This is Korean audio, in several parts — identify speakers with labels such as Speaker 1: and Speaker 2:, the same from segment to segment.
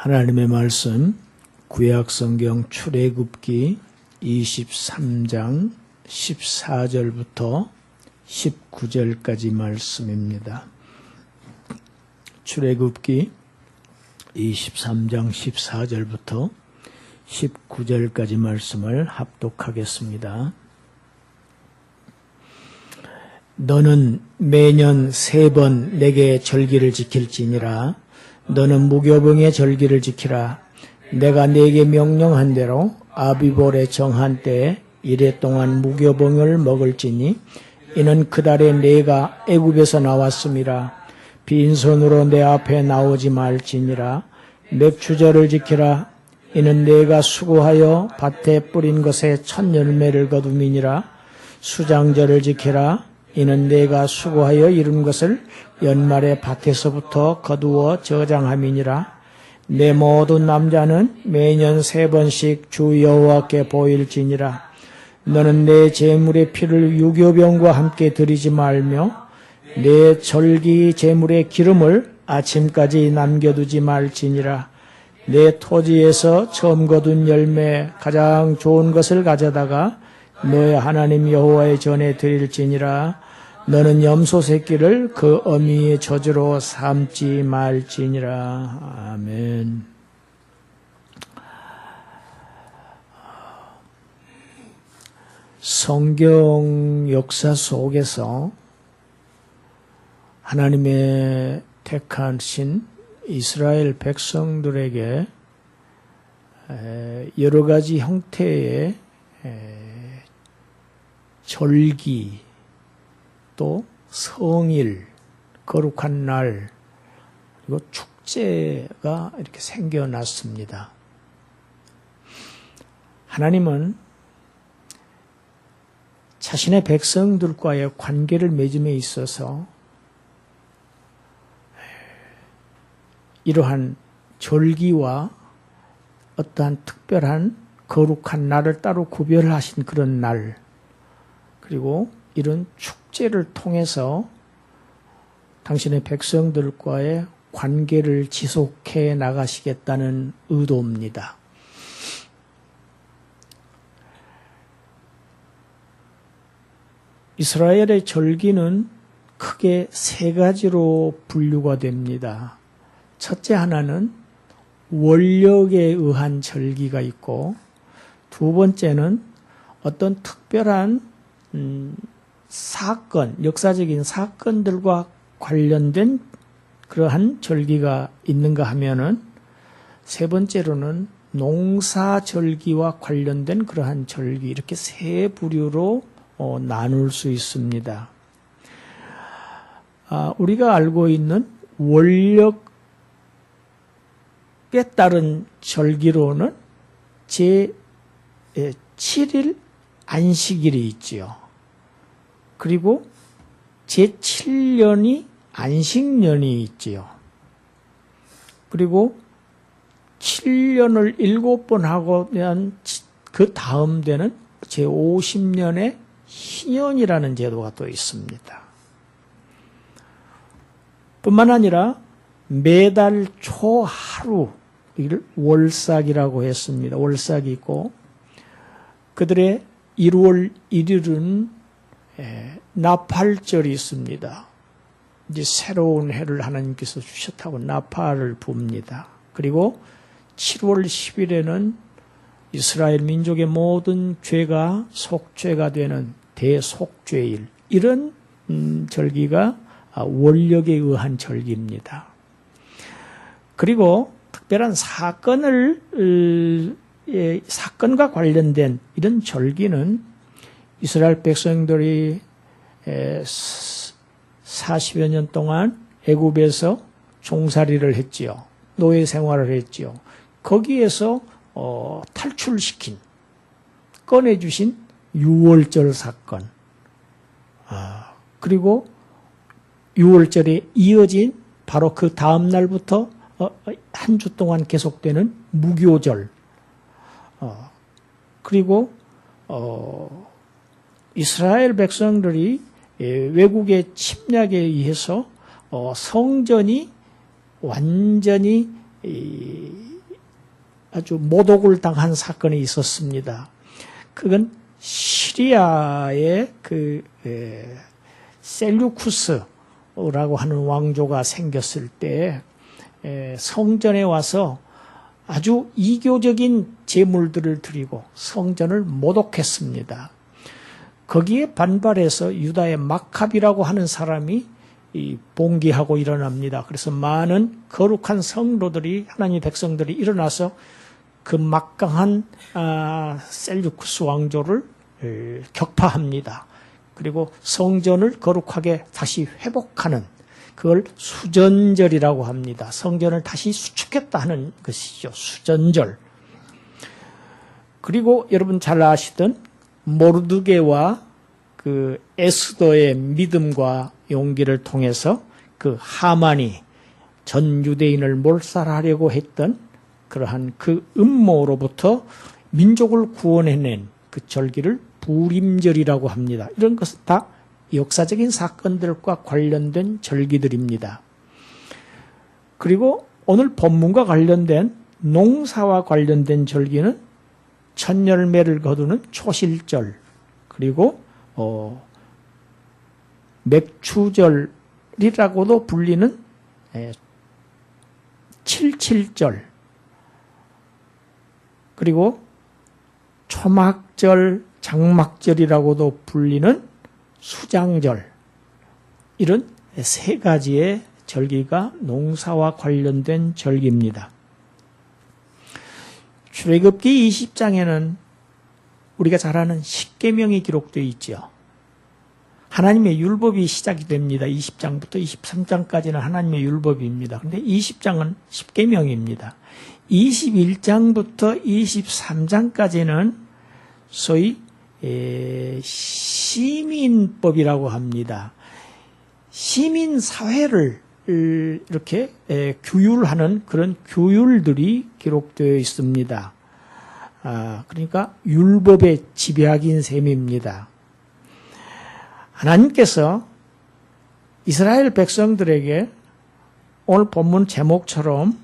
Speaker 1: 하나님의 말씀 구약성경 출애굽기 23장 14절부터 19절까지 말씀입니다. 출애굽기 23장 14절부터 19절까지 말씀을 합독하겠습니다. 너는 매년 3번 내게 절기를 지킬지니라. 너는 무교병의 절기를 지키라. 내가 네게 명령한 대로 아비볼에 정한 때에 이래 동안 무교병을 먹을지니 이는 그 달에 내가 애굽에서 나왔음이라. 빈손으로 내 앞에 나오지 말지니라. 맥추절을 지키라. 이는 내가 수고하여 밭에 뿌린 것에 첫 열매를 거둠이니라. 수장절을 지키라. 이는 내가 수고하여 이룬 것을 연말에 밭에서부터 거두어 저장함이니라. 내 모든 남자는 매년 3번씩 주 여호와께 보일지니라. 너는 내 제물의 피를 유교병과 함께 드리지 말며 내 절기 제물의 기름을 아침까지 남겨두지 말지니라. 내 토지에서 처음 거둔 열매 가장 좋은 것을 가져다가 너의 하나님 여호와의 전에 드릴지니라. 너는 염소 새끼를 그 어미의 저주로 삼지 말지니라. 아멘. 성경 역사 속에서 하나님의 택하신 이스라엘 백성들에게 여러 가지 형태의 절기, 또 성일, 거룩한 날, 그리고 축제가 이렇게 생겨났습니다. 하나님은 자신의 백성들과의 관계를 맺음에 있어서 이러한 절기와 어떠한 특별한 거룩한 날을 따로 구별하신 그런 날, 그리고 이런 축제를 통해서 당신의 백성들과의 관계를 지속해 나가시겠다는 의도입니다. 이스라엘의 절기는 크게 3가지로 분류가 됩니다. 첫째 하나는 원력에 의한 절기가 있고, 두 번째는 어떤 특별한 사건, 역사적인 사건들과 관련된 그러한 절기가 있는가 하면은, 세 번째로는 농사절기와 관련된 그러한 절기, 이렇게 3부류로 나눌 수 있습니다. 우리가 알고 있는 원력에 따른 절기로는 제7일 안식일이 있지요. 그리고 제7년이 안식년이 있지요. 그리고 7년을 7번 하고 난 그 다음 되는 제50년의 희년이라는 제도가 또 있습니다. 뿐만 아니라 매달 초 하루, 이를 월삭이라고 했습니다. 월삭이 있고, 그들의 1월 1일은 나팔절이 있습니다. 이제 새로운 해를 하나님께서 주셨다고 나팔을 붑니다. 그리고 7월 10일에는 이스라엘 민족의 모든 죄가 속죄가 되는 대속죄일, 이런 절기가 원력에 의한 절기입니다. 그리고 특별한 사건과 관련된 이런 절기는 이스라엘 백성들이 40여 년 동안 애굽에서 종살이를 했지요. 노예 생활을 했지요. 거기에서 탈출시킨, 꺼내주신 유월절 사건, 그리고 유월절에 이어진 바로 그 다음 날부터 한 주 동안 계속되는 무교절, 그리고 이스라엘 백성들이 외국의 침략에 의해서 성전이 완전히 아주 모독을 당한 사건이 있었습니다. 그건 시리아의 셀류쿠스라고 하는 왕조가 생겼을 때 성전에 와서 아주 이교적인 제물들을 드리고 성전을 모독했습니다. 거기에 반발해서 유다의 마카비라고 하는 사람이 봉기하고 일어납니다. 그래서 많은 거룩한 성도들이, 하나님의 백성들이 일어나서 그 막강한 셀류쿠스 왕조를 격파합니다. 그리고 성전을 거룩하게 다시 회복하는, 그걸 수전절이라고 합니다. 성전을 다시 수축했다 하는 것이죠. 수전절. 그리고 여러분 잘 아시던 모르드게와 그 에스더의 믿음과 용기를 통해서 그 하만이 전 유대인을 몰살하려고 했던 그러한 그 음모로부터 민족을 구원해낸 그 절기를 부림절이라고 합니다. 이런 것은 다 역사적인 사건들과 관련된 절기들입니다. 그리고 오늘 본문과 관련된 농사와 관련된 절기는 첫열매를 거두는 초실절, 그리고 맥추절이라고도 불리는 칠칠절, 그리고 초막절, 장막절이라고도 불리는 수장절, 이런 세 가지의 절기가 농사와 관련된 절기입니다. 출애굽기 20장에는 우리가 잘 아는 십계명이 기록되어 있죠. 하나님의 율법이 시작이 됩니다. 20장부터 23장까지는 하나님의 율법입니다. 그런데 20장은 십계명입니다. 21장부터 23장까지는 소위 시민법이라고 합니다. 시민사회를 이렇게 규율하는 그런 규율들이 기록되어 있습니다. 그러니까 율법의 집약인 셈입니다. 하나님께서 이스라엘 백성들에게 오늘 본문 제목처럼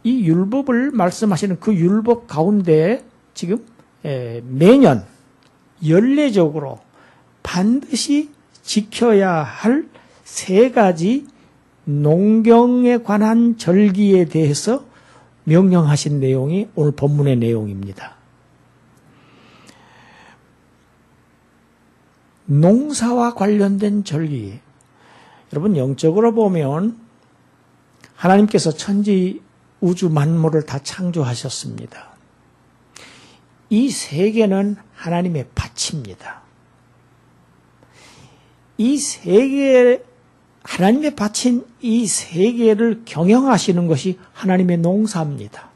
Speaker 1: 이 율법을 말씀하시는 그 율법 가운데 지금 매년 연례적으로 반드시 지켜야 할 세 가지 농경에 관한 절기에 대해서 명령하신 내용이 오늘 본문의 내용입니다. 농사와 관련된 절기. 여러분, 영적으로 보면 하나님께서 천지 우주 만물을 다 창조하셨습니다. 이 세계는 하나님의 밭입니다. 이 세계, 하나님의 밭인 이 세계를 경영하시는 것이 하나님의 농사입니다.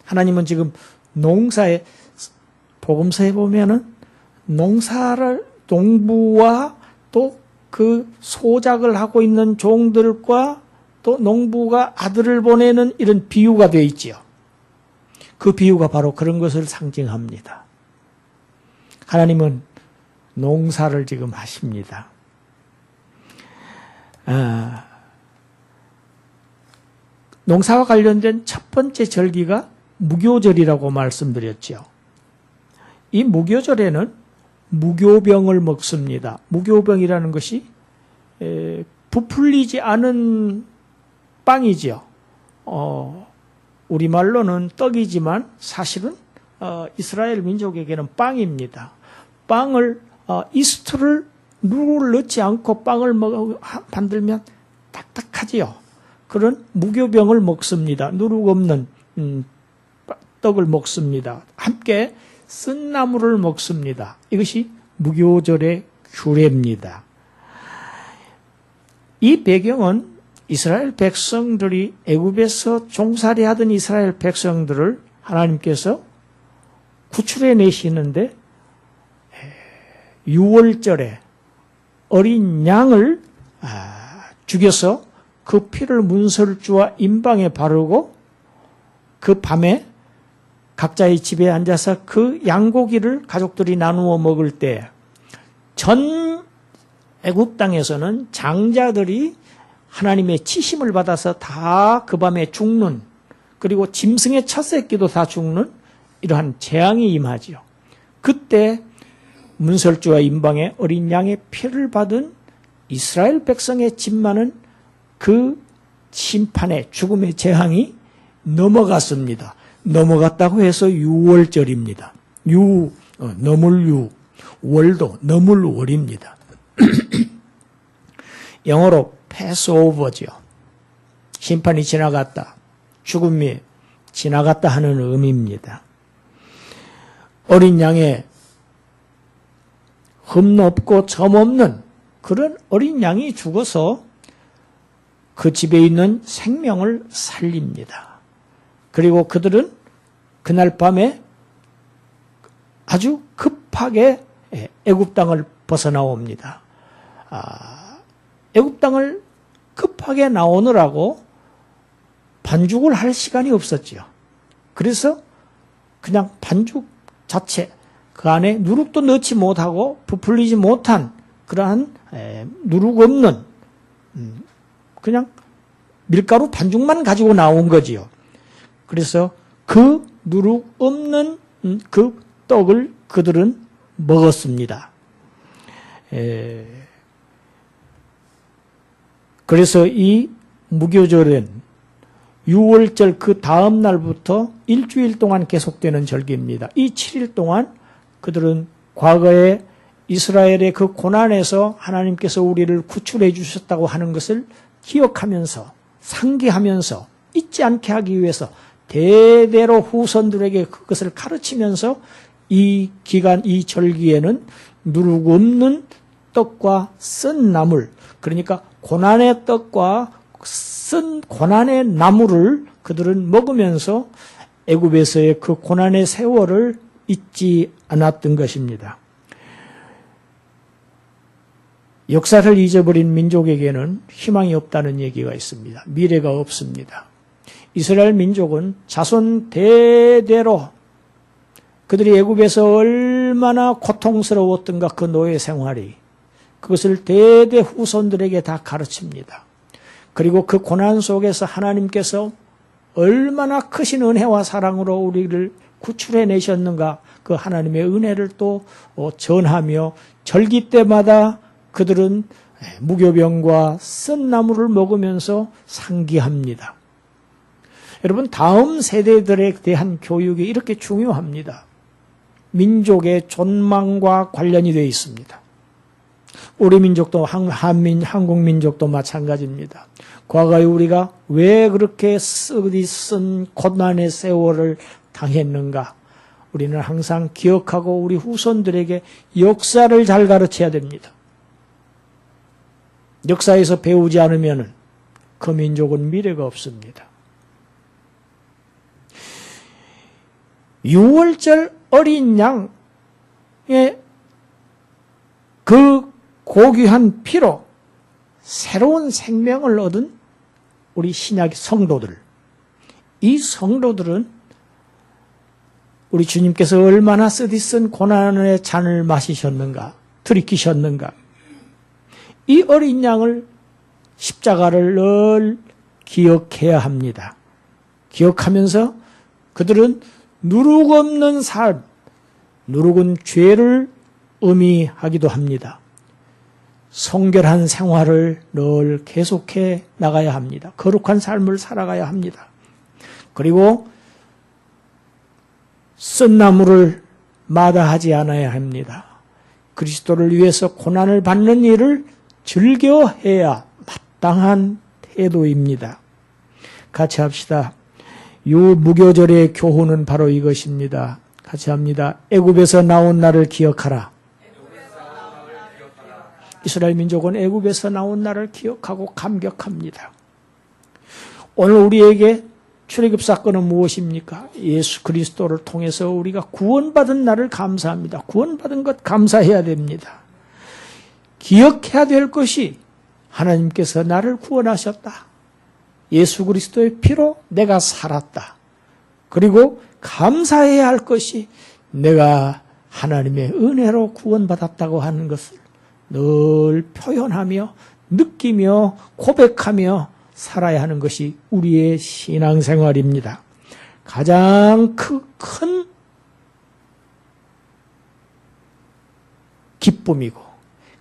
Speaker 1: 하나님은 지금 농사에, 복음서에 보면은 농사를, 농부와 또 그 소작을 하고 있는 종들과 또 농부가 아들을 보내는 이런 비유가 되어 있지요. 그 비유가 바로 그런 것을 상징합니다. 하나님은 농사를 지금 하십니다. 농사와 관련된 첫 번째 절기가 무교절이라고 말씀드렸죠. 이 무교절에는 무교병을 먹습니다. 무교병이라는 것이 부풀리지 않은 빵이죠. 우리말로는 떡이지만 사실은 이스라엘 민족에게는 빵입니다. 빵을 이스트를 누를 넣지 않고 빵을 만들면 딱딱하지요. 그런 무교병을 먹습니다. 누룩 없는 떡을 먹습니다. 함께 쓴 나물을 먹습니다. 이것이 무교절의 규례입니다. 이 배경은 이스라엘 백성들이 애굽에서 종살이하던 이스라엘 백성들을 하나님께서 구출해 내시는데 유월절에 어린 양을 죽여서 그 피를 문설주와 임방에 바르고 그 밤에 각자의 집에 앉아서 그 양고기를 가족들이 나누어 먹을 때 전 애굽 땅에서는 장자들이 하나님의 치심을 받아서 다 그 밤에 죽는, 그리고 짐승의 첫 새끼도 다 죽는 이러한 재앙이 임하지요. 그때 문설주와 임방의 어린 양의 피를 받은 이스라엘 백성의 집만은 그 심판의 죽음의 재앙이 넘어갔습니다. 넘어갔다고 해서 유월절입니다. 넘을 유, 월도 넘을 월입니다. 영어로 패스오버죠. 심판이 지나갔다, 죽음이 지나갔다 하는 의미입니다. 어린 양의 흠 없고 점 없는 그런 어린 양이 죽어서 그 집에 있는 생명을 살립니다. 그리고 그들은 그날 밤에 아주 급하게 애굽 땅을 벗어나옵니다. 애굽 땅을 급하게 나오느라고 반죽을 할 시간이 없었지요. 그래서 그냥 반죽 자체, 그 안에 누룩도 넣지 못하고 부풀리지 못한 그러한 누룩 없는 그냥 밀가루 반죽만 가지고 나온 거지요. 그래서 그 누룩 없는 그 떡을 그들은 먹었습니다. 그래서 이 무교절은 유월절 그 다음 날부터 일주일 동안 계속되는 절기입니다. 이 7일 동안 그들은 과거에 이스라엘의 그 고난에서 하나님께서 우리를 구출해 주셨다고 하는 것을 기억하면서 상기하면서 잊지 않게 하기 위해서 대대로 후손들에게 그것을 가르치면서 이 기간, 이 절기에는 누룩 없는 떡과 쓴 나물, 그러니까 고난의 떡과 쓴 고난의 나물을 그들은 먹으면서 애굽에서의 그 고난의 세월을 잊지 않았던 것입니다. 역사를 잊어버린 민족에게는 희망이 없다는 얘기가 있습니다. 미래가 없습니다. 이스라엘 민족은 자손 대대로 그들이 애굽에서 얼마나 고통스러웠던가 그 노예 생활이, 그것을 대대 후손들에게 다 가르칩니다. 그리고 그 고난 속에서 하나님께서 얼마나 크신 은혜와 사랑으로 우리를 구출해내셨는가, 그 하나님의 은혜를 또 전하며 절기 때마다 그들은 무교병과 쓴 나물을 먹으면서 상기합니다. 여러분, 다음 세대들에 대한 교육이 이렇게 중요합니다. 민족의 존망과 관련이 되어 있습니다. 우리 민족도 한국 민족도 마찬가지입니다. 과거에 우리가 왜 그렇게 쓴 고난의 세월을 당했는가? 우리는 항상 기억하고 우리 후손들에게 역사를 잘 가르쳐야 됩니다. 역사에서 배우지 않으면 그 민족은 미래가 없습니다. 유월절 어린 양의 그 고귀한 피로 새로운 생명을 얻은 우리 신약 성도들, 이 성도들은 우리 주님께서 얼마나 쓰디쓴 고난의 잔을 마시셨는가, 들이키셨는가, 이 어린 양을, 십자가를 늘 기억해야 합니다. 기억하면서 그들은 누룩 없는 삶, 누룩은 죄를 의미하기도 합니다. 성결한 생활을 늘 계속해 나가야 합니다. 거룩한 삶을 살아가야 합니다. 그리고 쓴 나물을 마다하지 않아야 합니다. 그리스도를 위해서 고난을 받는 일을 즐겨해야 마땅한 태도입니다. 같이 합시다. 무교절의 교훈은 바로 이것입니다. 같이 합니다. 애굽에서 나온 나를 기억하라. 이스라엘 민족은 애굽에서 나온 나를 기억하고 감격합니다. 오늘 우리에게 출애굽 사건은 무엇입니까? 예수 그리스도를 통해서 우리가 구원받은 나를 감사합니다. 구원받은 것 감사해야 됩니다. 기억해야 될 것이 하나님께서 나를 구원하셨다. 예수 그리스도의 피로 내가 살았다. 그리고 감사해야 할 것이 내가 하나님의 은혜로 구원받았다고 하는 것을 늘 표현하며 느끼며 고백하며 살아야 하는 것이 우리의 신앙생활입니다. 가장 큰 기쁨이고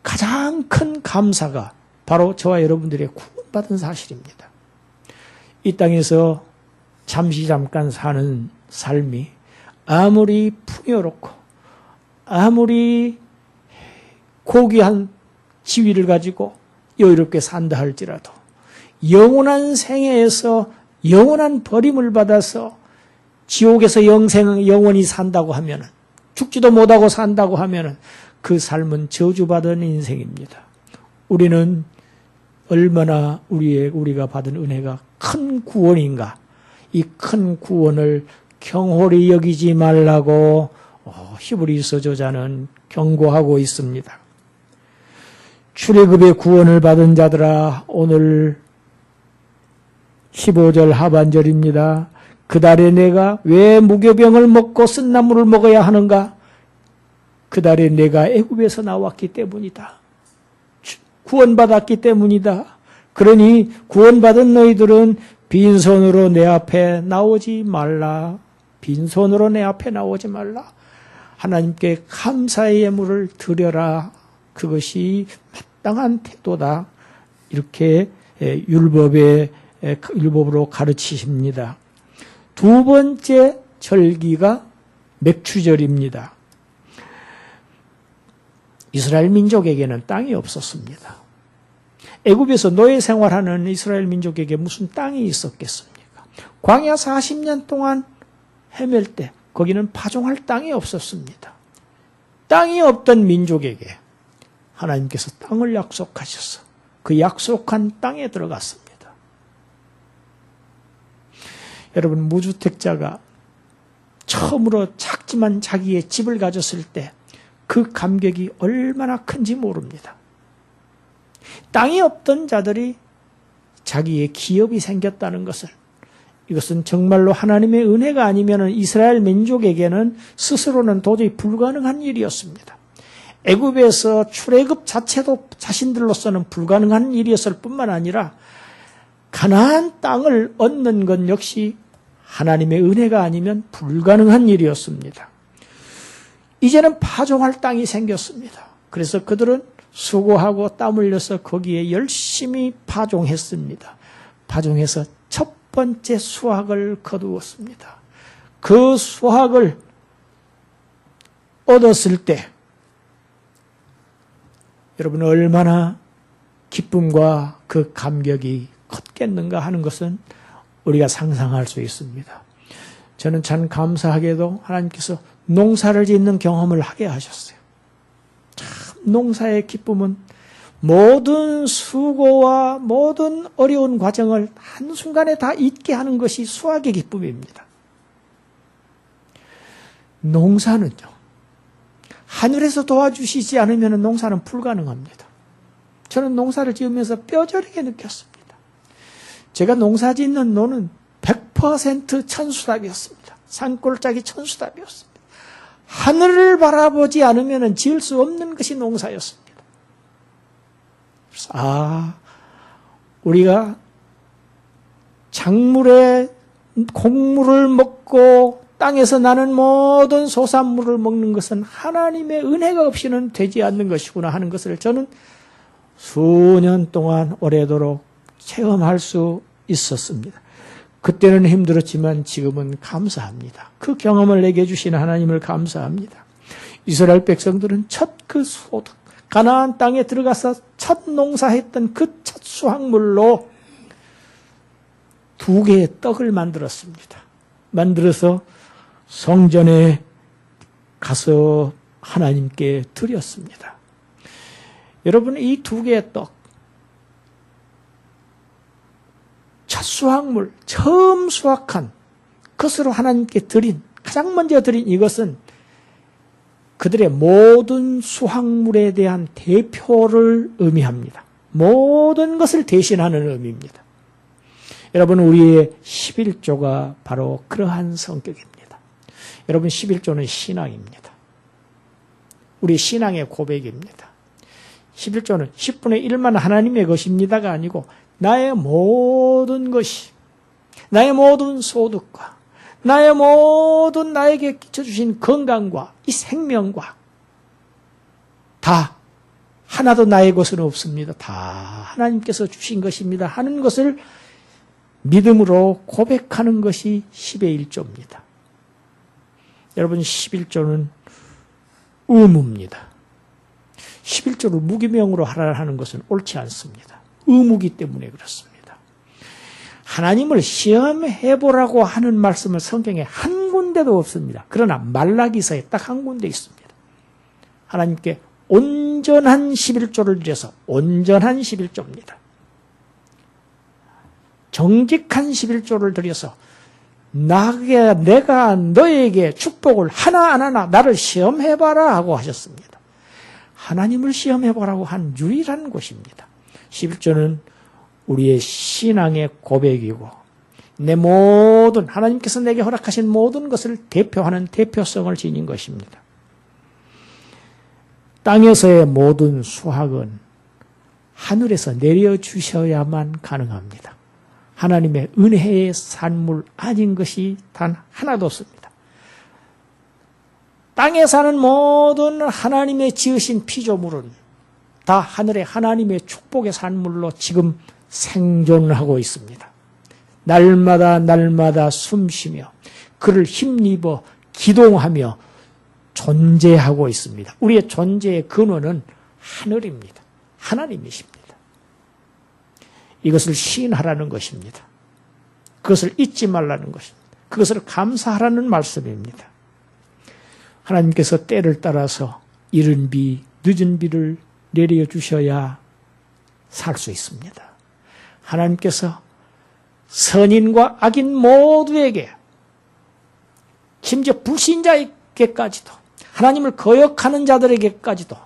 Speaker 1: 가장 큰 감사가 바로 저와 여러분들의 구원받은 사실입니다. 이 땅에서 잠깐 사는 삶이 아무리 풍요롭고 아무리 고귀한 지위를 가지고 여유롭게 산다 할지라도 영원한 생애에서 영원한 버림을 받아서 지옥에서 영원히 산다고 하면은, 죽지도 못하고 산다고 하면은 그 삶은 저주받은 인생입니다. 우리는 얼마나 우리가 받은 은혜가 큰 구원인가, 이 큰 구원을 경홀히 여기지 말라고 히브리서 저자는 경고하고 있습니다. 출애굽의 구원을 받은 자들아, 오늘 15절 하반절입니다. 그달에 내가 왜 무교병을 먹고 쓴나물을 먹어야 하는가? 그달에 내가 애굽에서 나왔기 때문이다. 구원받았기 때문이다. 그러니 구원받은 너희들은 빈손으로 내 앞에 나오지 말라. 빈손으로 내 앞에 나오지 말라. 하나님께 감사의 예물을 드려라. 그것이 마땅한 태도다. 이렇게 율법으로 가르치십니다. 두 번째 절기가 맥추절입니다. 이스라엘 민족에게는 땅이 없었습니다. 애굽에서 노예 생활하는 이스라엘 민족에게 무슨 땅이 있었겠습니까? 광야 40년 동안 헤맬 때 거기는 파종할 땅이 없었습니다. 땅이 없던 민족에게 하나님께서 땅을 약속하셔서 그 약속한 땅에 들어갔습니다. 여러분, 무주택자가 처음으로 작지만 자기의 집을 가졌을 때 그 감격이 얼마나 큰지 모릅니다. 땅이 없던 자들이 자기의 기업이 생겼다는 것을, 이것은 정말로 하나님의 은혜가 아니면 이스라엘 민족에게는 스스로는 도저히 불가능한 일이었습니다. 애굽에서 출애굽 자체도 자신들로서는 불가능한 일이었을 뿐만 아니라 가나안 땅을 얻는 것 역시 하나님의 은혜가 아니면 불가능한 일이었습니다. 이제는 파종할 땅이 생겼습니다. 그래서 그들은 수고하고 땀 흘려서 거기에 열심히 파종했습니다. 파종해서 첫 번째 수확을 거두었습니다. 그 수확을 얻었을 때 여러분 얼마나 기쁨과 그 감격이 컸겠는가 하는 것은 우리가 상상할 수 있습니다. 저는 참 감사하게도 하나님께서 농사를 짓는 경험을 하게 하셨어요. 참 농사의 기쁨은 모든 수고와 모든 어려운 과정을 한순간에 다 잊게 하는 것이 수확의 기쁨입니다. 농사는요, 하늘에서 도와주시지 않으면 농사는 불가능합니다. 저는 농사를 지으면서 뼈저리게 느꼈습니다. 제가 농사 짓는 노는 100% 천수답이었습니다. 산골짜기 천수답이었습니다. 하늘을 바라보지 않으면 지을 수 없는 것이 농사였습니다. 그래서 우리가 작물의 곡물을 먹고 땅에서 나는 모든 소산물을 먹는 것은 하나님의 은혜가 없이는 되지 않는 것이구나 하는 것을 저는 수년 동안 오래도록 체험할 수 있었습니다. 그때는 힘들었지만 지금은 감사합니다. 그 경험을 내게 주신 하나님을 감사합니다. 이스라엘 백성들은 첫 그 소득, 가나안 땅에 들어가서 첫 농사했던 그 첫 수확물로 2개의 떡을 만들었습니다. 만들어서 성전에 가서 하나님께 드렸습니다. 여러분, 이 2개의 떡, 첫 수확물, 처음 수확한 것으로 하나님께 드린, 가장 먼저 드린 이것은 그들의 모든 수확물에 대한 대표를 의미합니다. 모든 것을 대신하는 의미입니다. 여러분, 우리의 11조가 바로 그러한 성격입니다. 여러분, 11조는 신앙입니다. 우리 신앙의 고백입니다. 11조는 10분의 1만 하나님의 것입니다가 아니고 나의 모든 것이, 나의 모든 소득과 나의 모든 나에게 끼쳐주신 건강과 이 생명과 다 하나도 나의 것은 없습니다. 다 하나님께서 주신 것입니다 하는 것을 믿음으로 고백하는 것이 10의 1조입니다. 여러분, 11조는 의무입니다. 11조를 무기명으로 하라 하는 것은 옳지 않습니다. 의무기 때문에 그렇습니다. 하나님을 시험해보라고 하는 말씀은 성경에 한 군데도 없습니다. 그러나 말라기서에 딱 한 군데 있습니다. 하나님께 온전한 11조를 드려서 온전한 11조입니다. 정직한 11조를 드려서 내가 너에게 축복을 하나 안 하나 나를 시험해봐라 하고 하셨습니다. 하나님을 시험해보라고 한 유일한 곳입니다. 11조는 우리의 신앙의 고백이고 내 모든 하나님께서 내게 허락하신 모든 것을 대표하는 대표성을 지닌 것입니다. 땅에서의 모든 수확은 하늘에서 내려주셔야만 가능합니다. 하나님의 은혜의 산물 아닌 것이 단 하나도 없습니다. 땅에 사는 모든 하나님의 지으신 피조물은 다 하늘의 하나님의 축복의 산물로 지금 생존하고 있습니다. 날마다 숨쉬며 그를 힘입어 기동하며 존재하고 있습니다. 우리의 존재의 근원은 하늘입니다. 하나님이십니다. 이것을 시인하라는 것입니다. 그것을 잊지 말라는 것입니다. 그것을 감사하라는 말씀입니다. 하나님께서 때를 따라서 이른 비, 늦은 비를 내려주셔야 살 수 있습니다. 하나님께서 선인과 악인 모두에게, 심지어 불신자에게까지도, 하나님을 거역하는 자들에게까지도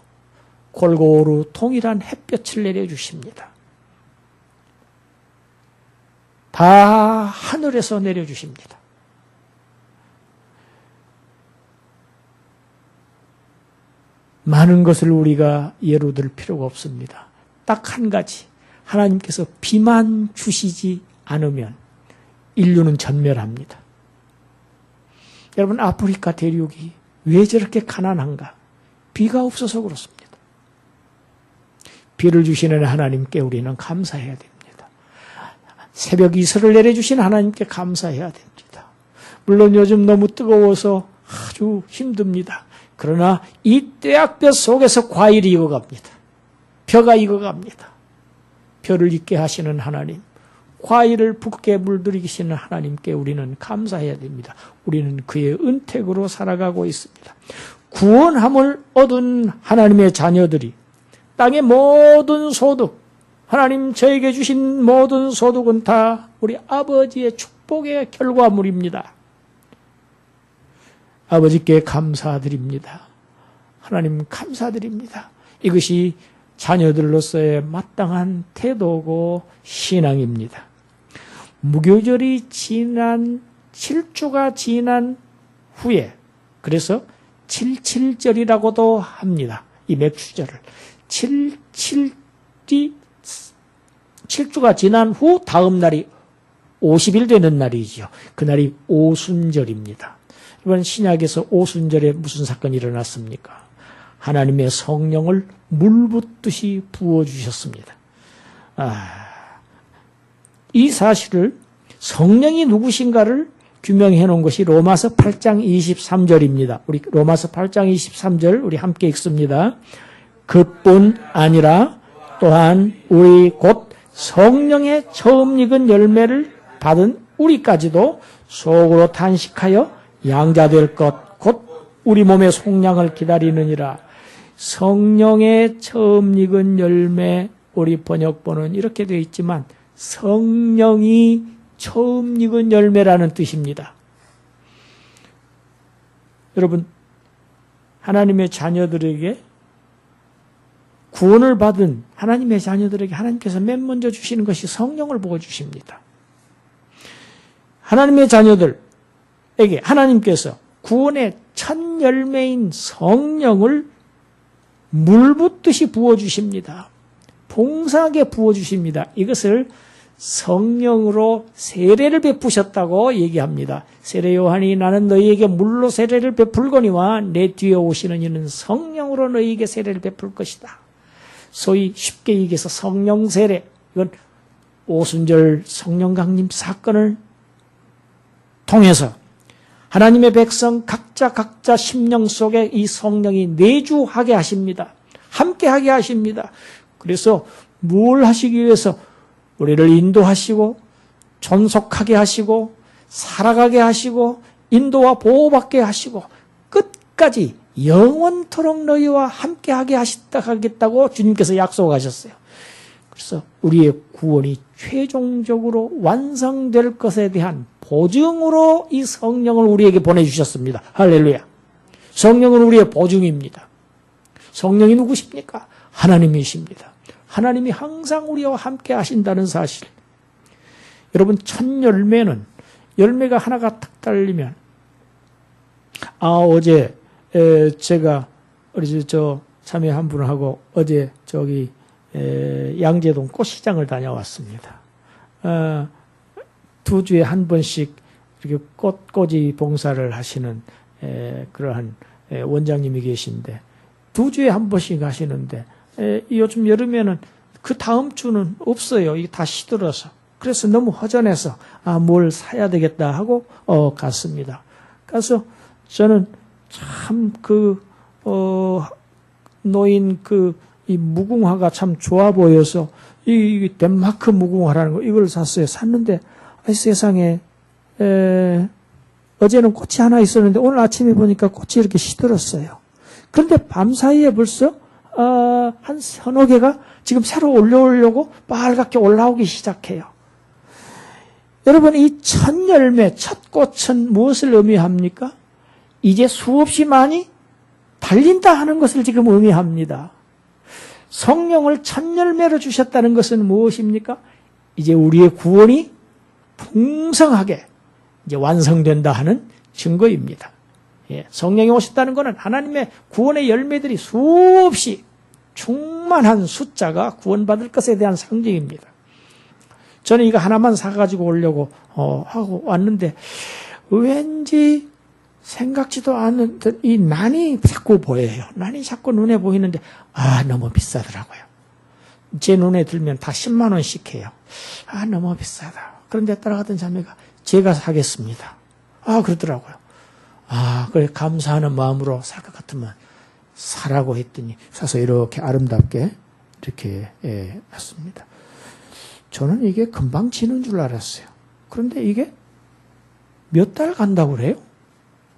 Speaker 1: 골고루 동일한 햇볕을 내려주십니다. 다 하늘에서 내려주십니다. 많은 것을 우리가 예로 들 필요가 없습니다. 딱 한 가지, 하나님께서 비만 주시지 않으면 인류는 전멸합니다. 여러분, 아프리카 대륙이 왜 저렇게 가난한가? 비가 없어서 그렇습니다. 비를 주시는 하나님께 우리는 감사해야 됩니다. 새벽 이슬을 내려주신 하나님께 감사해야 됩니다. 물론 요즘 너무 뜨거워서 아주 힘듭니다. 그러나 이 떼약볕 속에서 과일이 익어갑니다. 벼가 익어갑니다. 벼를 익게 하시는 하나님, 과일을 붓게 물들이시는 하나님께 우리는 감사해야 됩니다. 우리는 그의 은택으로 살아가고 있습니다. 구원함을 얻은 하나님의 자녀들이 땅의 모든 소득, 하나님 저에게 주신 모든 소득은 다 우리 아버지의 축복의 결과물입니다. 아버지께 감사드립니다. 하나님 감사드립니다. 이것이 자녀들로서의 마땅한 태도고 신앙입니다. 무교절이 지난 7주가 지난 후에, 그래서 77절이라고도 합니다. 이 맥주절을 7주가 지난 후 다음 날이 50일 되는 날이죠. 그날이 오순절입니다. 이번 신약에서 오순절에 무슨 사건이 일어났습니까? 하나님의 성령을 물 붓듯이 부어주셨습니다. 이 사실을 성령이 누구신가를 규명해 놓은 것이 로마서 8장 23절입니다. 우리 로마서 8장 23절 우리 함께 읽습니다. 그뿐 아니라 또한 우리 곧 성령의 처음 익은 열매를 받은 우리까지도 속으로 탄식하여 양자될 것 곧 우리 몸의 속량을 기다리느니라. 성령의 처음 익은 열매, 우리 번역본은 이렇게 되어 있지만 성령이 처음 익은 열매라는 뜻입니다. 여러분, 하나님의 자녀들에게 구원을 받은 하나님의 자녀들에게 하나님께서 맨 먼저 주시는 것이 성령을 부어주십니다. 하나님의 자녀들에게 하나님께서 구원의 첫 열매인 성령을 물 붓듯이 부어주십니다. 풍성하게 부어주십니다. 이것을 성령으로 세례를 베푸셨다고 얘기합니다. 세례 요한이 나는 너희에게 물로 세례를 베풀거니와 내 뒤에 오시는 이는 성령으로 너희에게 세례를 베풀 것이다. 소위 쉽게 얘기해서 성령 세례, 이건 오순절 성령 강림 사건을 통해서 하나님의 백성 각자 심령 속에 이 성령이 내주하게 하십니다. 함께하게 하십니다. 그래서 뭘 하시기 위해서 우리를 인도하시고 존속하게 하시고 살아가게 하시고 인도와 보호받게 하시고 끝까지 영원토록 너희와 함께하게 하겠다고 주님께서 약속하셨어요. 그래서 우리의 구원이 최종적으로 완성될 것에 대한 보증으로 이 성령을 우리에게 보내주셨습니다. 할렐루야. 성령은 우리의 보증입니다. 성령이 누구십니까? 하나님이십니다. 하나님이 항상 우리와 함께 하신다는 사실. 여러분, 첫 열매는 열매가 하나가 탁 달리면 어제 제가 우리 저 참여 한 분하고 어제 저기 양재동 꽃시장을 다녀왔습니다. 2주에 한 번씩 이렇게 꽃꽂이 봉사를 하시는 그러한 원장님이 계신데 2주에 한 번씩 하시는데 요즘 여름에는 그 다음 주는 없어요. 이게 다 시들어서. 그래서 너무 허전해서 뭘 사야 되겠다 하고 갔습니다. 가서 저는 참 노인 이 무궁화가 참 좋아 보여서 이 덴마크 무궁화라는 거 이걸 샀어요. 샀는데 세상에 어제는 꽃이 하나 있었는데 오늘 아침에 보니까 꽃이 이렇게 시들었어요. 그런데 밤사이에 벌써 한 서너 개가 지금 새로 올라오려고 빨갛게 올라오기 시작해요. 여러분, 이 첫 열매, 첫 꽃은 무엇을 의미합니까? 이제 수없이 많이 달린다 하는 것을 지금 의미합니다. 성령을 첫 열매로 주셨다는 것은 무엇입니까? 이제 우리의 구원이 풍성하게 이제 완성된다 하는 증거입니다. 성령이 오셨다는 것은 하나님의 구원의 열매들이 수없이 충만한 숫자가 구원받을 것에 대한 상징입니다. 저는 이거 하나만 사가지고 오려고 하고 왔는데 왠지 생각지도 않은 이 난이 자꾸 보여요. 난이 자꾸 눈에 보이는데 너무 비싸더라고요. 제 눈에 들면 다 10만 원씩 해요. 너무 비싸다. 그런데 따라가던 자매가 제가 사겠습니다. 그러더라고요. 그래 감사하는 마음으로 살 것 같으면 사라고 했더니 사서 이렇게 아름답게 이렇게 놨습니다. 저는 이게 금방 지는 줄 알았어요. 그런데 이게 몇 달 간다고 그래요?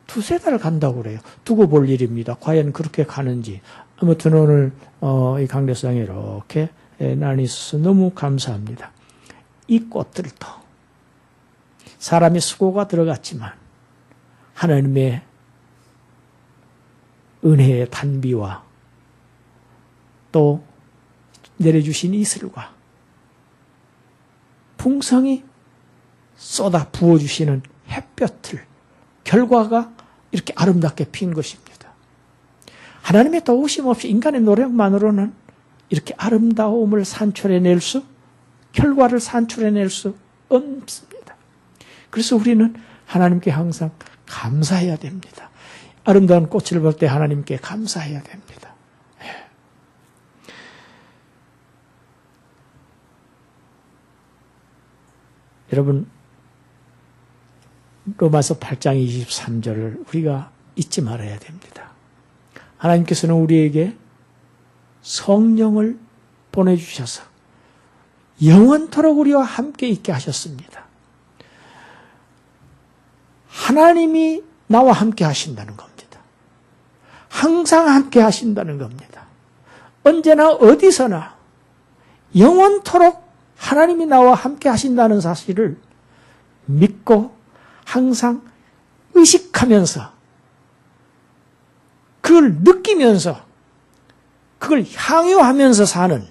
Speaker 1: 2-3달 간다고 그래요. 두고 볼 일입니다. 과연 그렇게 가는지. 아무튼 오늘 이 강대상에 이렇게 난이 있어서 너무 감사합니다. 이 꽃들도 사람의 수고가 들어갔지만 하나님의 은혜의 단비와 또 내려주신 이슬과 풍성히 쏟아 부어주시는 햇볕을 결과가 이렇게 아름답게 핀 것입니다. 하나님의 도우심 없이 인간의 노력만으로는 이렇게 아름다움을 산출해낼 수, 결과를 산출해낼 수 없습니다. 그래서 우리는 하나님께 항상 감사해야 됩니다. 아름다운 꽃을 볼 때 하나님께 감사해야 됩니다. 여러분, 로마서 8장 23절을 우리가 잊지 말아야 됩니다. 하나님께서는 우리에게 성령을 보내주셔서 영원토록 우리와 함께 있게 하셨습니다. 하나님이 나와 함께 하신다는 겁니다. 항상 함께 하신다는 겁니다. 언제나 어디서나 영원토록 하나님이 나와 함께 하신다는 사실을 믿고 항상 의식하면서 그걸 느끼면서 그걸 향유하면서 사는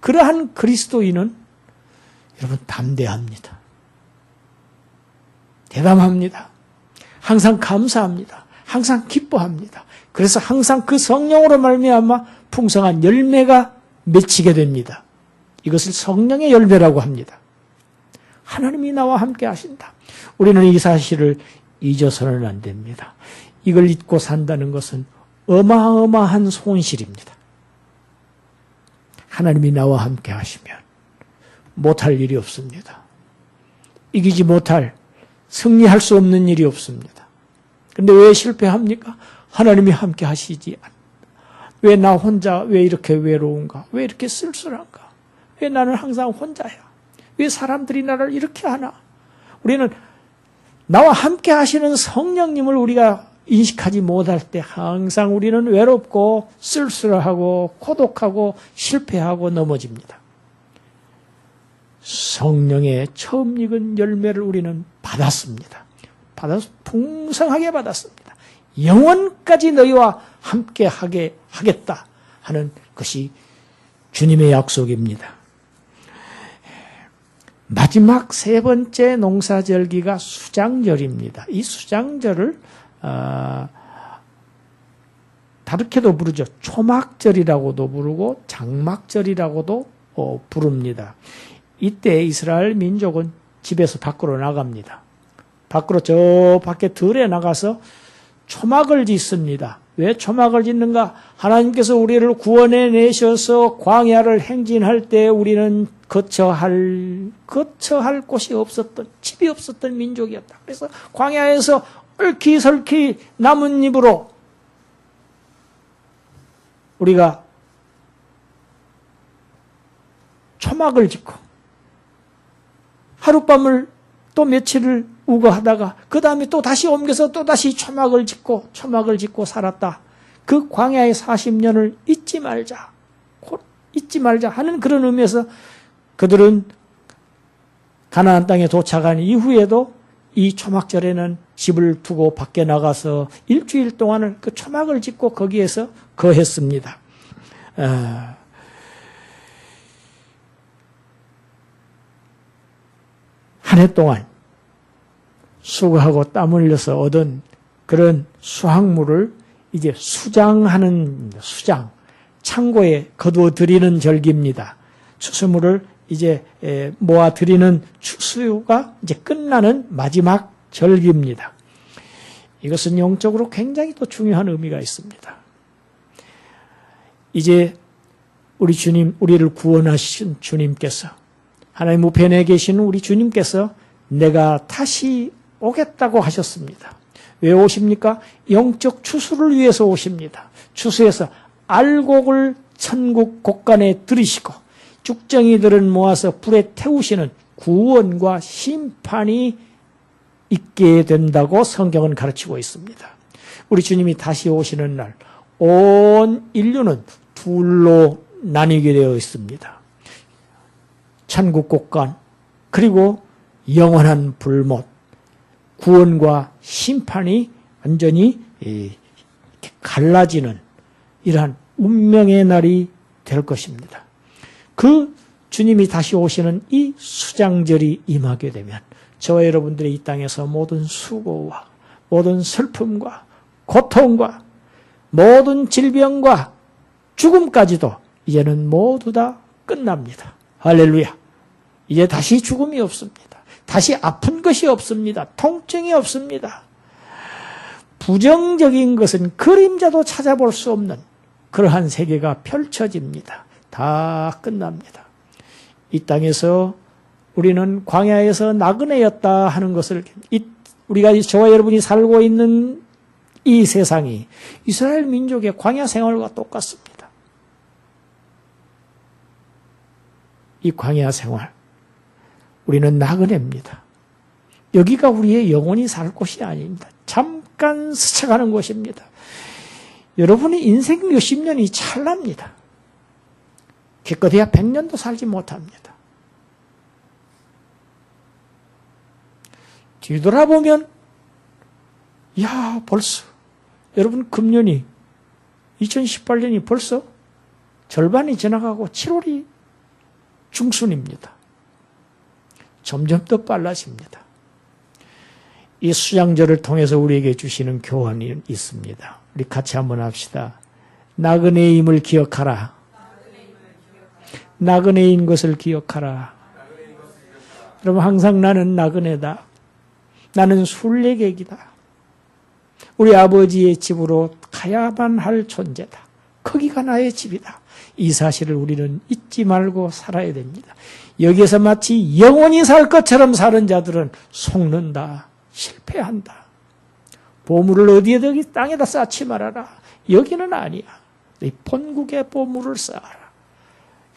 Speaker 1: 그러한 그리스도인은 여러분 담대합니다. 대담합니다. 항상 감사합니다. 항상 기뻐합니다. 그래서 항상 그 성령으로 말미암아 풍성한 열매가 맺히게 됩니다. 이것을 성령의 열매라고 합니다. 하나님이 나와 함께 하신다. 우리는 이 사실을 잊어서는 안 됩니다. 이걸 잊고 산다는 것은 어마어마한 손실입니다. 하나님이 나와 함께 하시면 못할 일이 없습니다. 이기지 못할, 승리할 수 없는 일이 없습니다. 그런데 왜 실패합니까? 하나님이 함께 하시지 않. 왜 나 혼자 왜 이렇게 외로운가? 왜 이렇게 쓸쓸한가? 왜 나는 항상 혼자야? 왜 사람들이 나를 이렇게 하나? 우리는 나와 함께 하시는 성령님을 우리가 인식하지 못할 때 항상 우리는 외롭고 쓸쓸하고 고독하고 실패하고 넘어집니다. 성령의 처음 익은 열매를 우리는 받았습니다. 받아서 풍성하게 받았습니다. 영원까지 너희와 함께 하게 하겠다 하는 것이 주님의 약속입니다. 마지막 세 번째 농사절기가 수장절입니다. 이 수장절을 다르게도 부르죠. 초막절이라고도 부르고 장막절이라고도 부릅니다. 이때 이스라엘 민족은 집에서 밖으로 나갑니다. 밖으로 저 밖에 들에 나가서 초막을 짓습니다. 왜 초막을 짓는가? 하나님께서 우리를 구원해 내셔서 광야를 행진할 때 우리는 거처할 곳이 없었던, 집이 없었던 민족이었다. 그래서 광야에서 얽히설키 나뭇잎으로 우리가 초막을 짓고 하룻밤을 또 며칠을 우거하다가 그 다음에 또 다시 옮겨서 또 다시 초막을 짓고 살았다. 그 광야의 40년을 잊지 말자 하는 그런 의미에서 그들은 가나안 땅에 도착한 이후에도 이 초막절에는 집을 두고 밖에 나가서 일주일 동안을 그 초막을 짓고 거기에서 거했습니다. 한 해 동안 수고하고 땀 흘려서 얻은 그런 수확물을 이제 수장, 창고에 거두어드리는 절기입니다. 추수물을 이제 모아드리는 추수가 이제 끝나는 마지막 절기입니다. 이것은 영적으로 굉장히 또 중요한 의미가 있습니다. 이제 우리 주님, 우리를 구원하신 주님께서, 하나님 우편에 계시는 우리 주님께서 내가 다시 오겠다고 하셨습니다. 왜 오십니까? 영적 추수를 위해서 오십니다. 추수해서 알곡을 천국 곳간에 들이시고 쭉정이들은 모아서 불에 태우시는 구원과 심판이 있게 된다고 성경은 가르치고 있습니다. 우리 주님이 다시 오시는 날 온 인류는 둘로 나뉘게 되어 있습니다. 천국 곳간 그리고 영원한 불못, 구원과 심판이 완전히 갈라지는 이러한 운명의 날이 될 것입니다. 그 주님이 다시 오시는 이 수장절이 임하게 되면 저와 여러분들의 이 땅에서 모든 수고와 모든 슬픔과 고통과 모든 질병과 죽음까지도 이제는 모두 다 끝납니다. 할렐루야. 이제 다시 죽음이 없습니다. 다시 아픈 것이 없습니다. 통증이 없습니다. 부정적인 것은 그림자도 찾아볼 수 없는 그러한 세계가 펼쳐집니다. 다 끝납니다. 이 땅에서 우리는 광야에서 나그네였다 하는 것을 우리가 저와 여러분이 살고 있는 이 세상이 이스라엘 민족의 광야 생활과 똑같습니다. 이 광야 생활 우리는 나그네입니다. 여기가 우리의 영원히 살 곳이 아닙니다. 잠깐 스쳐가는 곳입니다. 여러분의 인생 몇십 년이 찰나입니다. 기껏해야 100년도 살지 못합니다. 뒤돌아보면 야 벌써 여러분 금년이 2018년이 벌써 절반이 지나가고 7월이 중순입니다. 점점 더 빨라집니다. 이 수장절을 통해서 우리에게 주시는 교훈이 있습니다. 우리 같이 한번 합시다. 나그네임을 기억하라. 나그네인 것을 기억하라. 여러분, 항상 나는 나그네다. 나는 순례객이다. 우리 아버지의 집으로 가야만 할 존재다. 거기가 나의 집이다. 이 사실을 우리는 잊지 말고 살아야 됩니다. 여기에서 마치 영원히 살 것처럼 사는 자들은 속는다. 실패한다. 보물을 어디에다 땅에다 쌓지 말아라. 여기는 아니야. 이 본국의 보물을 쌓아라.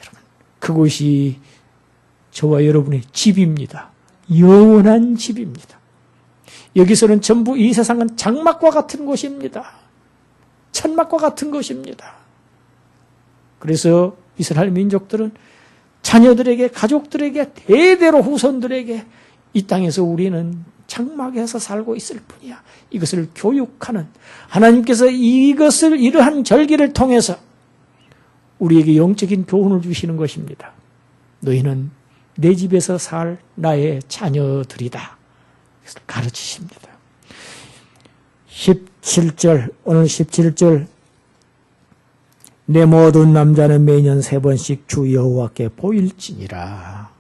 Speaker 1: 여러분, 그곳이 저와 여러분의 집입니다. 영원한 집입니다. 여기서는 전부 이 세상은 장막과 같은 곳입니다. 천막과 같은 것입니다. 그래서 이스라엘 민족들은 자녀들에게, 가족들에게, 대대로 후손들에게 이 땅에서 우리는 장막에서 살고 있을 뿐이야. 이것을 교육하는, 하나님께서 이러한 절기를 통해서 우리에게 영적인 교훈을 주시는 것입니다. 너희는 내 집에서 살 나의 자녀들이다. 그것을 가르치십니다. 17절, 오늘 17절. 내 모든 남자는 매년 3번씩 주 여호와께 보일지니라.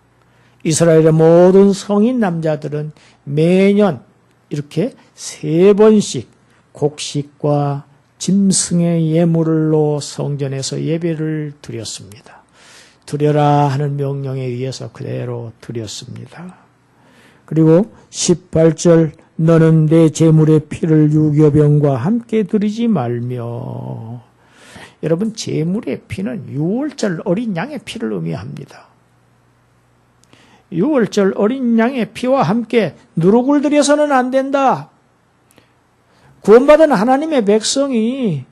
Speaker 1: 이스라엘의 모든 성인 남자들은 매년 이렇게 3번씩 곡식과 짐승의 예물로 성전에서 예배를 드렸습니다. 드려라 하는 명령에 의해서 그대로 드렸습니다. 그리고 18절, 너는 내 제물의 피를 유교병과 함께 드리지 말며. 여러분, 제물의 피는 유월절 어린 양의 피를 의미합니다. 유월절 어린 양의 피와 함께 누룩을 들여서는 안 된다. 구원받은 하나님의 백성이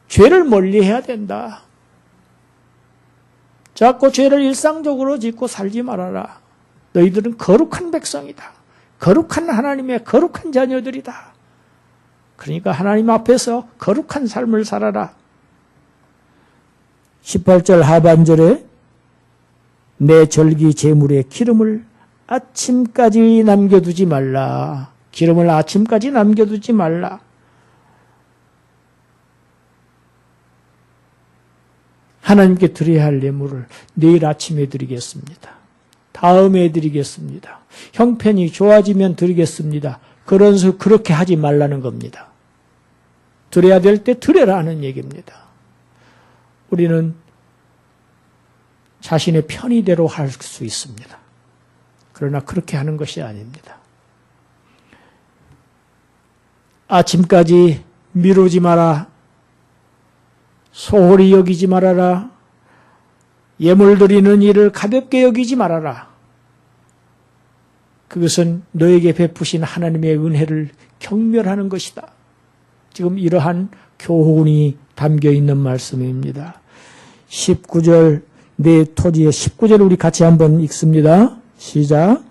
Speaker 1: 죄를 멀리해야 된다. 자꾸 죄를 일상적으로 짓고 살지 말아라. 너희들은 거룩한 백성이다. 거룩한 하나님의 거룩한 자녀들이다. 그러니까 하나님 앞에서 거룩한 삶을 살아라. 18절 하반절에 내 절기 제물의 기름을 아침까지 남겨두지 말라. 기름을 아침까지 남겨두지 말라. 하나님께 드려야 할 예물을 내일 아침에 드리겠습니다. 다음에 드리겠습니다. 형편이 좋아지면 드리겠습니다. 그렇게 하지 말라는 겁니다. 드려야 될 때 드려라는 얘기입니다. 우리는 자신의 편의대로 할 수 있습니다. 그러나 그렇게 하는 것이 아닙니다. 아침까지 미루지 마라. 소홀히 여기지 말아라. 예물 드리는 일을 가볍게 여기지 말아라. 그것은 너에게 베푸신 하나님의 은혜를 경멸하는 것이다. 지금 이러한 교훈이 담겨있는 말씀입니다. 19절, 내 토지에, 19절 우리 같이 한번 읽습니다. 시작.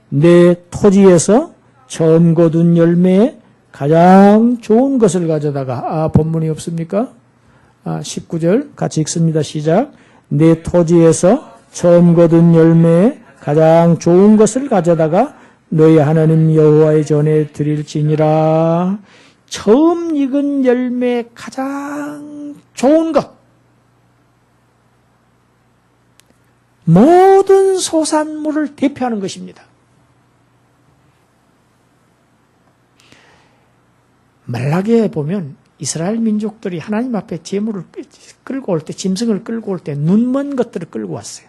Speaker 1: 내 토지에서 처음 거둔 열매에 가장 좋은 것을 가져다가, 본문이 없습니까? 19절 같이 읽습니다. 시작. 내 토지에서 처음 거둔 열매에 가장 좋은 것을 가져다가 너희 하나님 여호와의 전에 드릴지니라. 처음 익은 열매에 가장 좋은 것. 모든 소산물을 대표하는 것입니다. 말라기에 보면 이스라엘 민족들이 하나님 앞에 제물을 끌고 올 때, 짐승을 끌고 올 때 눈먼 것들을 끌고 왔어요.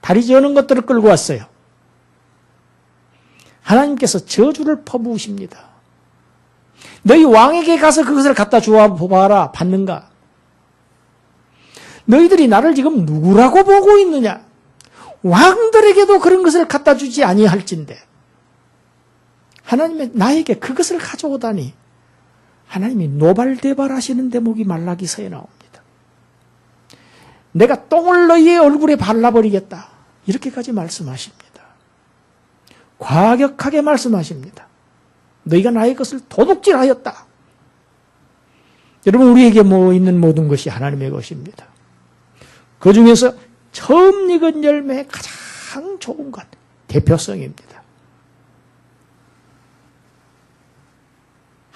Speaker 1: 다리 저는 것들을 끌고 왔어요. 하나님께서 저주를 퍼부으십니다. 너희 왕에게 가서 그것을 갖다 주어 봐라. 받는가? 너희들이 나를 지금 누구라고 보고 있느냐? 왕들에게도 그런 것을 갖다 주지 아니할진대. 하나님의 나에게 그것을 가져오다니. 하나님이 노발대발하시는 대목이 말라기서에 나옵니다. 내가 똥을 너희의 얼굴에 발라버리겠다. 이렇게까지 말씀하십니다. 과격하게 말씀하십니다. 너희가 나의 것을 도둑질하였다. 여러분, 우리에게 있는 모든 것이 하나님의 것입니다. 그 중에서 처음 익은 열매의 가장 좋은 것, 대표성입니다.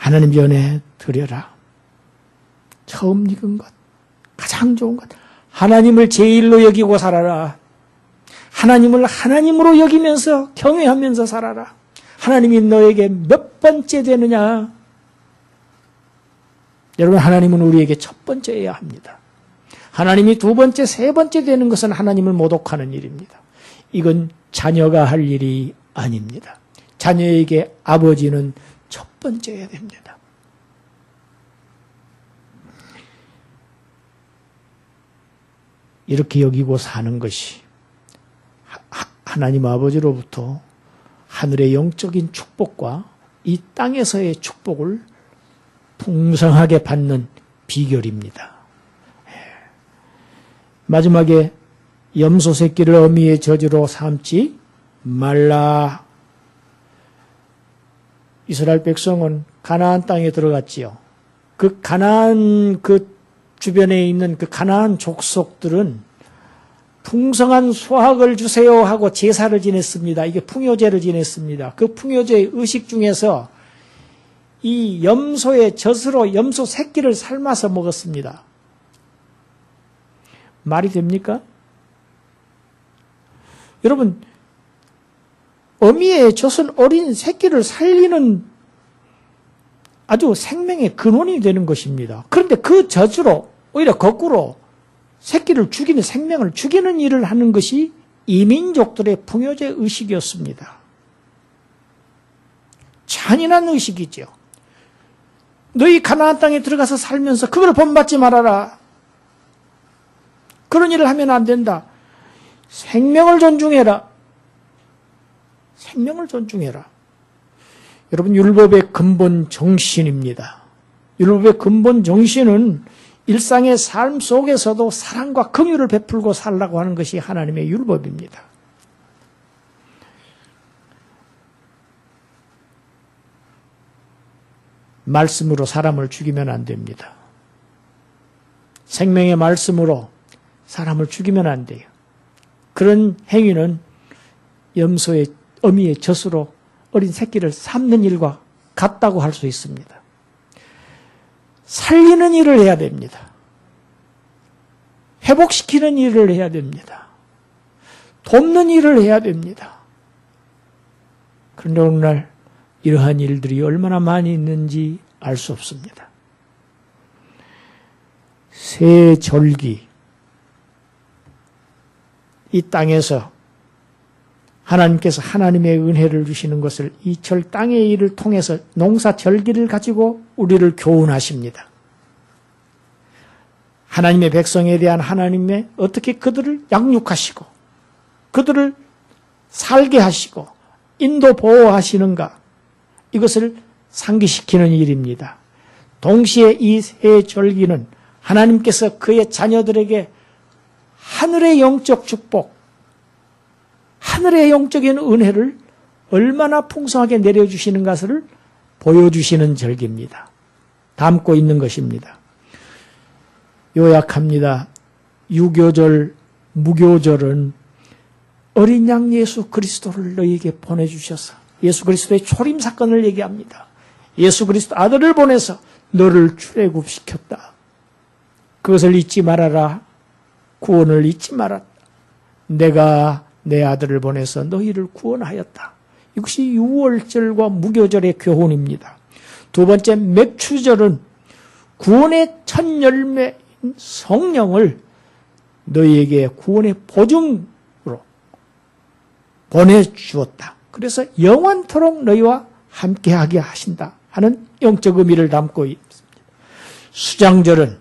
Speaker 1: 하나님 전에 드려라. 처음 익은 것, 가장 좋은 것. 하나님을 제일로 여기고 살아라. 하나님을 하나님으로 여기면서 경외하면서 살아라. 하나님이 너에게 몇 번째 되느냐? 여러분, 하나님은 우리에게 첫 번째여야 합니다. 하나님이 두 번째, 세 번째 되는 것은 하나님을 모독하는 일입니다. 이건 자녀가 할 일이 아닙니다. 자녀에게 아버지는 첫 번째여야 됩니다. 이렇게 여기고 사는 것이 하나님 아버지로부터 하늘의 영적인 축복과 이 땅에서의 축복을 풍성하게 받는 비결입니다. 마지막에 염소 새끼를 어미의 저주로 삼지 말라. 이스라엘 백성은 가나안 땅에 들어갔지요. 그 가나안 그 주변에 있는 그 가나안 족속들은 풍성한 수확을 주세요 하고 제사를 지냈습니다. 이게 풍요제를 지냈습니다. 그 풍요제의 의식 중에서 이 염소의 젖으로 염소 새끼를 삶아서 먹었습니다. 말이 됩니까? 여러분, 어미의 젖은 어린 새끼를 살리는 아주 생명의 근원이 되는 것입니다. 그런데 그 젖으로 오히려 거꾸로 새끼를 죽이는, 생명을 죽이는 일을 하는 것이 이민족들의 풍요제 의식이었습니다. 잔인한 의식이죠. 너희 가나안 땅에 들어가서 살면서 그걸 본받지 말아라. 그런 일을 하면 안 된다. 생명을 존중해라. 생명을 존중해라. 여러분, 율법의 근본 정신입니다. 율법의 근본 정신은 일상의 삶 속에서도 사랑과 긍휼을 베풀고 살라고 하는 것이 하나님의 율법입니다. 말씀으로 사람을 죽이면 안 됩니다. 생명의 말씀으로 사람을 죽이면 안 돼요. 그런 행위는 염소의 어미의 젖으로 어린 새끼를 삶는 일과 같다고 할 수 있습니다. 살리는 일을 해야 됩니다. 회복시키는 일을 해야 됩니다. 돕는 일을 해야 됩니다. 그런데 오늘날 이러한 일들이 얼마나 많이 있는지 알 수 없습니다. 새 절기, 이 땅에서 하나님께서 하나님의 은혜를 주시는 것을 이 절 땅의 일을 통해서 농사 절기를 가지고 우리를 교훈하십니다. 하나님의 백성에 대한 하나님의 어떻게 그들을 양육하시고 그들을 살게 하시고 인도 보호하시는가, 이것을 상기시키는 일입니다. 동시에 이 새 절기는 하나님께서 그의 자녀들에게 하늘의 영적 축복, 하늘의 영적인 은혜를 얼마나 풍성하게 내려주시는 것을 보여주시는 절기입니다. 담고 있는 것입니다. 요약합니다. 유교절, 무교절은 어린 양 예수 그리스도를 너희에게 보내주셔서 예수 그리스도의 초림 사건을 얘기합니다. 예수 그리스도 아들을 보내서 너를 출애굽시켰다. 그것을 잊지 말아라. 구원을 잊지 말았다. 내가 내 아들을 보내서 너희를 구원하였다. 이것이 유월절과 무교절의 교훈입니다. 두 번째, 맥추절은 구원의 첫 열매인 성령을 너희에게 구원의 보증으로 보내주었다. 그래서 영원토록 너희와 함께하게 하신다 하는 영적 의미를 담고 있습니다. 수장절은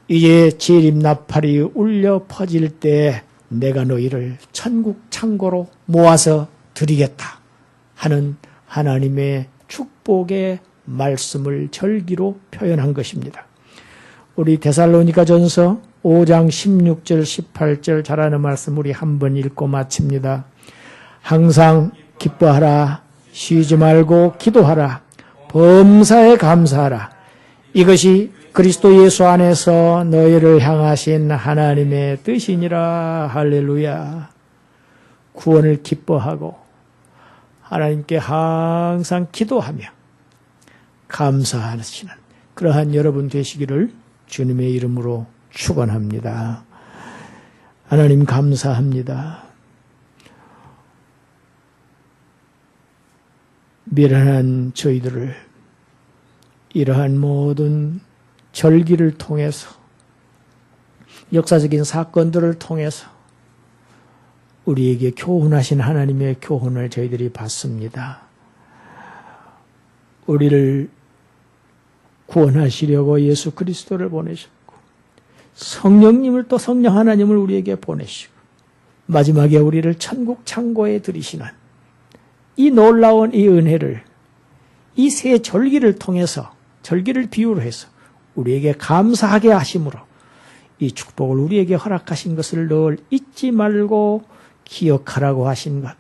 Speaker 1: 이제 재림나팔이 울려 퍼질 때 내가 너희를 천국 창고로 모아서 드리겠다 하는 하나님의 축복의 말씀을 절기로 표현한 것입니다. 우리 데살로니가전서 5장 16절 18절 잘하는 말씀 우리 한번 읽고 마칩니다. 항상 기뻐하라. 쉬지 말고 기도하라. 범사에 감사하라. 이것이 그리스도 예수 안에서 너희를 향하신 하나님의 뜻이니라. 할렐루야. 구원을 기뻐하고 하나님께 항상 기도하며 감사하시는 그러한 여러분 되시기를 주님의 이름으로 축원합니다. 하나님 감사합니다. 미련한 저희들을 이러한 모든 절기를 통해서 역사적인 사건들을 통해서 우리에게 교훈하신 하나님의 교훈을 저희들이 받습니다. 우리를 구원하시려고 예수 그리스도를 보내셨고 성령님을 또 성령 하나님을 우리에게 보내시고 마지막에 우리를 천국 창고에 들이시는 이 놀라운 이 은혜를 이 세 절기를 통해서 절기를 비유로 해서 우리에게 감사하게 하심으로 이 축복을 우리에게 허락하신 것을 늘 잊지 말고 기억하라고 하신 것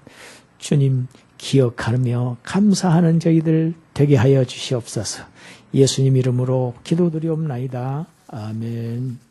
Speaker 1: 주님 기억하며 감사하는 저희들 되게 하여 주시옵소서. 예수님 이름으로 기도드리옵나이다. 아멘.